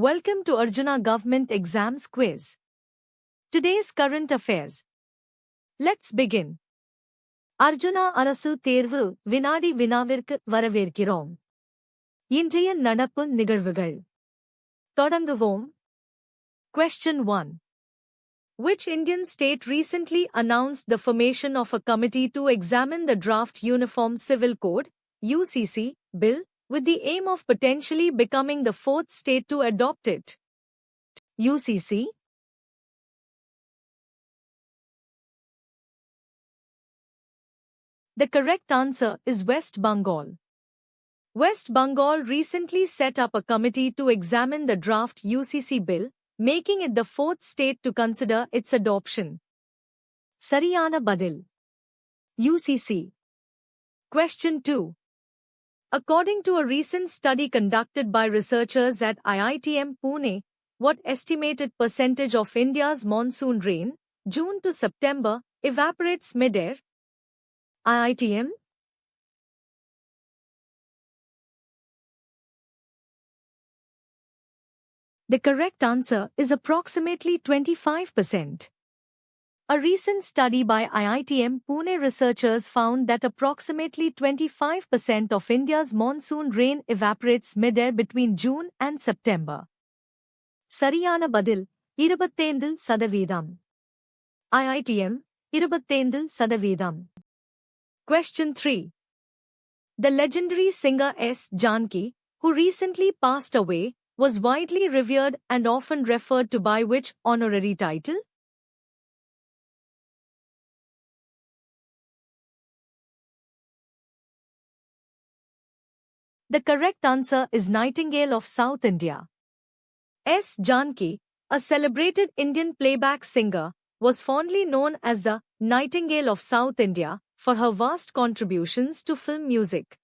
Welcome to Arjuna Government Exams Quiz. Today's current affairs. Let's begin. Arjuna அரசு தேர்வு வினாடி வினாவிற்கு வரவேற்கிறோம். இன்றைய நடப்பு நிகழ்வுகள். தொடங்குவோம். Question 1. Which Indian state recently announced the formation of a committee to examine the draft Uniform Civil Code (UCC) bill with the aim of potentially becoming the fourth state to adopt it? UCC. The correct answer is West Bengal. West Bengal recently set up a committee to examine the draft UCC bill, making it the fourth state to consider its adoption. Sariyana Badil. UCC. Question 2. According to a recent study conducted by researchers at IITM Pune, what estimated percentage of India's monsoon rain, June to September, evaporates mid-air? IITM? The correct answer is approximately 25%. A recent study by IITM Pune researchers found that approximately 25% of India's monsoon rain evaporates mid-air between June and September. Sariyana Badil, 25%. IITM, 25%. Question 3. The legendary singer S. Janaki, who recently passed away, was widely revered and often referred to by which honorary title? The correct answer is Nightingale of South India. S. Janaki, a celebrated Indian playback singer, was fondly known as the Nightingale of South India for her vast contributions to film music.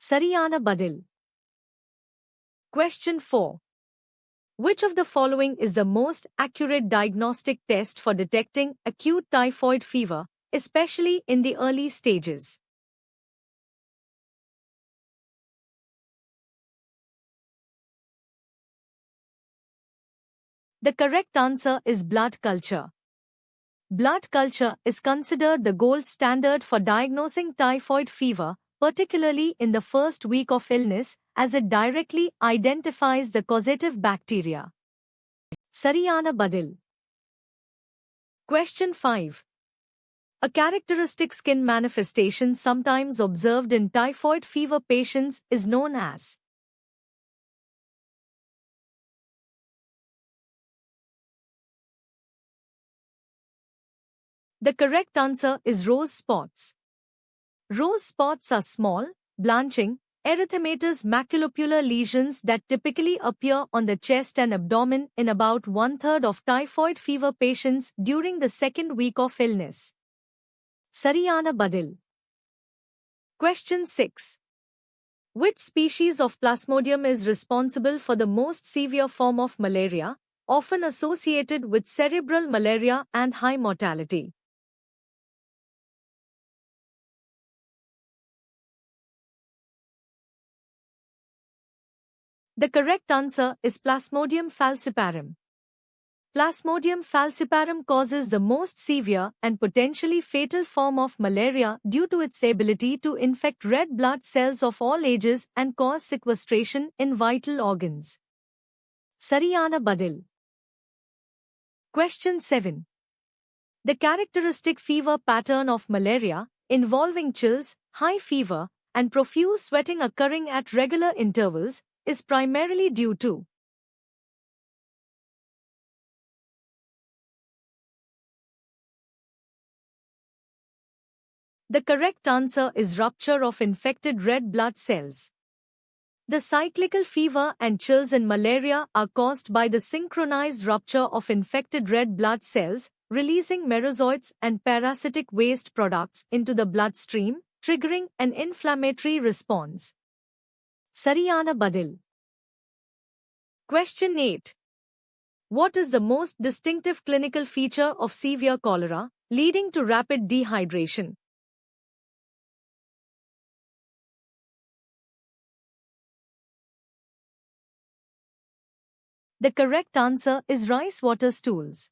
Sariyana Badil. Question 4. Which of the following is the most accurate diagnostic test for detecting acute typhoid fever, especially in the early stages? The correct answer is blood culture. Blood culture is considered the gold standard for diagnosing typhoid fever, particularly in the first week of illness, as it directly identifies the causative bacteria. Sariyana Badil. Question 5. A characteristic skin manifestation sometimes observed in typhoid fever patients is known as? The correct answer is rose spots. Rose spots are small, blanching, erythematous maculopular lesions that typically appear on the chest and abdomen in about one-third of typhoid fever patients during the second week of illness. Sariyana Badil. Question 6. Which species of Plasmodium is responsible for the most severe form of malaria, often associated with cerebral malaria and high mortality? The correct answer is Plasmodium falciparum. Plasmodium falciparum causes the most severe and potentially fatal form of malaria due to its ability to infect red blood cells of all ages and cause sequestration in vital organs. Sariyana Badil. Question 7. The characteristic fever pattern of malaria, involving chills, high fever, and profuse sweating occurring at regular intervals, is primarily due to? The correct answer is rupture of infected red blood cells. The cyclical fever and chills in malaria are caused by the synchronized rupture of infected red blood cells, releasing merozoites and parasitic waste products into the bloodstream, triggering an inflammatory response. Sariyana Badil. Question 8. What is the most distinctive clinical feature of severe cholera, leading to rapid dehydration? The correct answer is rice water stools.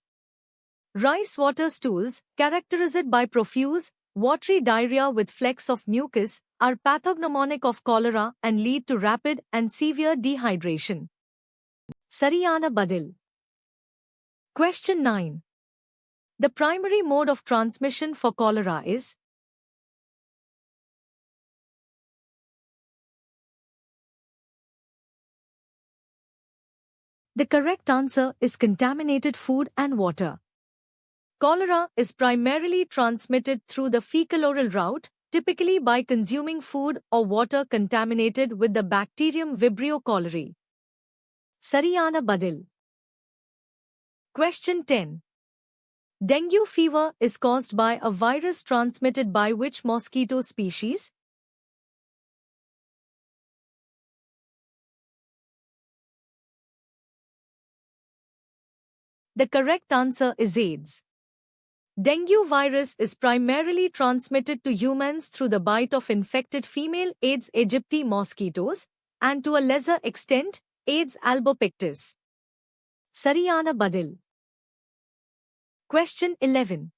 Rice water stools, characterized by profuse, watery diarrhea with flecks of mucus, are pathognomonic of cholera and lead to rapid and severe dehydration. Sariyana Badil. Question 9. The primary mode of transmission for cholera is? The correct answer is contaminated food and water. Cholera is primarily transmitted through the fecal-oral route, typically by consuming food or water contaminated with the bacterium Vibrio cholerae. Sariyana Badil. Question 10. Dengue fever is caused by a virus transmitted by which mosquito species? The correct answer is Aedes. Dengue virus is primarily transmitted to humans through the bite of infected female Aedes aegypti mosquitoes and to a lesser extent, Aedes albopictus. Sariyana Badil. Question 11.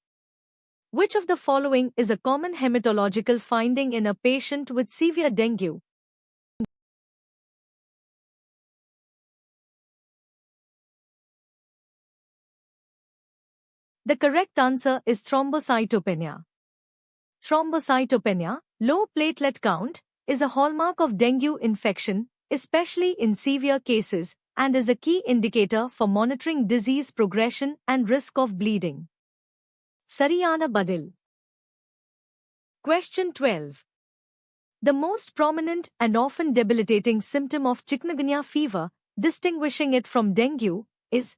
Which of the following is a common hematological finding in a patient with severe dengue? The correct answer is thrombocytopenia. Thrombocytopenia, low platelet count, is a hallmark of dengue infection, especially in severe cases, and is a key indicator for monitoring disease progression and risk of bleeding. Sariyana Badil. Question 12. The most prominent and often debilitating symptom of chikungunya fever, distinguishing it from dengue, is?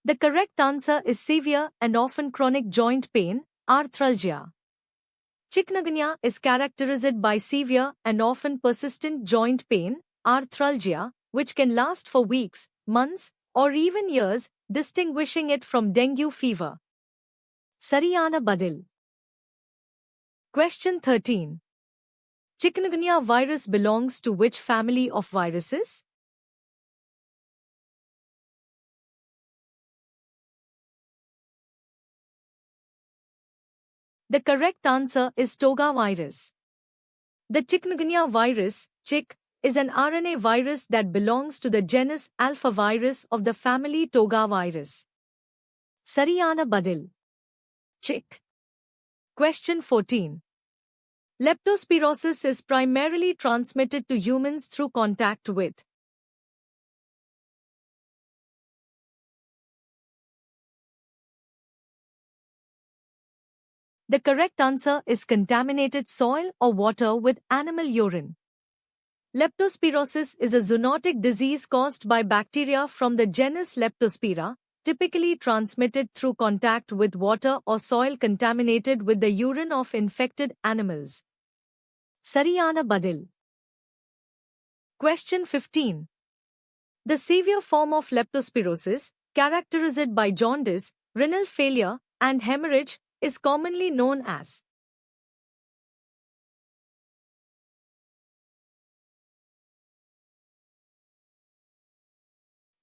The correct answer is severe and often chronic joint pain, arthralgia. Chikungunya is characterized by severe and often persistent joint pain, arthralgia, which can last for weeks, months, or even years, distinguishing it from dengue fever. Sariyana Badil. Question 13. Chikungunya virus belongs to which family of viruses? The correct answer is Toga virus. The chikungunya virus, CHIK, is an RNA virus that belongs to the genus Alphavirus of the family Toga virus. Sariyana Badil. CHIK. Question 14. Leptospirosis is primarily transmitted to humans through contact with? The correct answer is contaminated soil or water with animal urine. Leptospirosis is a zoonotic disease caused by bacteria from the genus Leptospira, typically transmitted through contact with water or soil contaminated with the urine of infected animals. Sariyana Badil. Question 15. The severe form of leptospirosis, characterized by jaundice, renal failure, and hemorrhage, is commonly known as?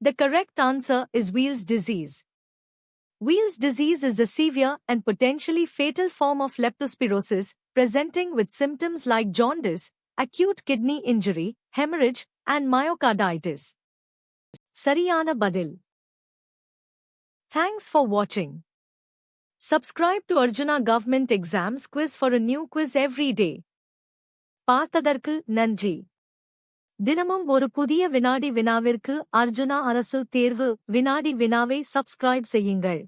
The correct answer is Weil's disease. Weil's disease is the severe and potentially fatal form of leptospirosis, presenting with symptoms like jaundice, acute kidney injury, hemorrhage, and myocarditis. Sariyana Badil. Thanks for watching. Subscribe to Arjuna Government Exams Quiz for a new quiz every day. பார்த்ததற்கு நன்றி. தினமும் ஒரு புதிய வினாடி வினாவிற்கு அர்ஜுனா அரசு தேர்வு வினாடி வினாவை சப்ஸ்கிரைப் செய்யுங்கள்.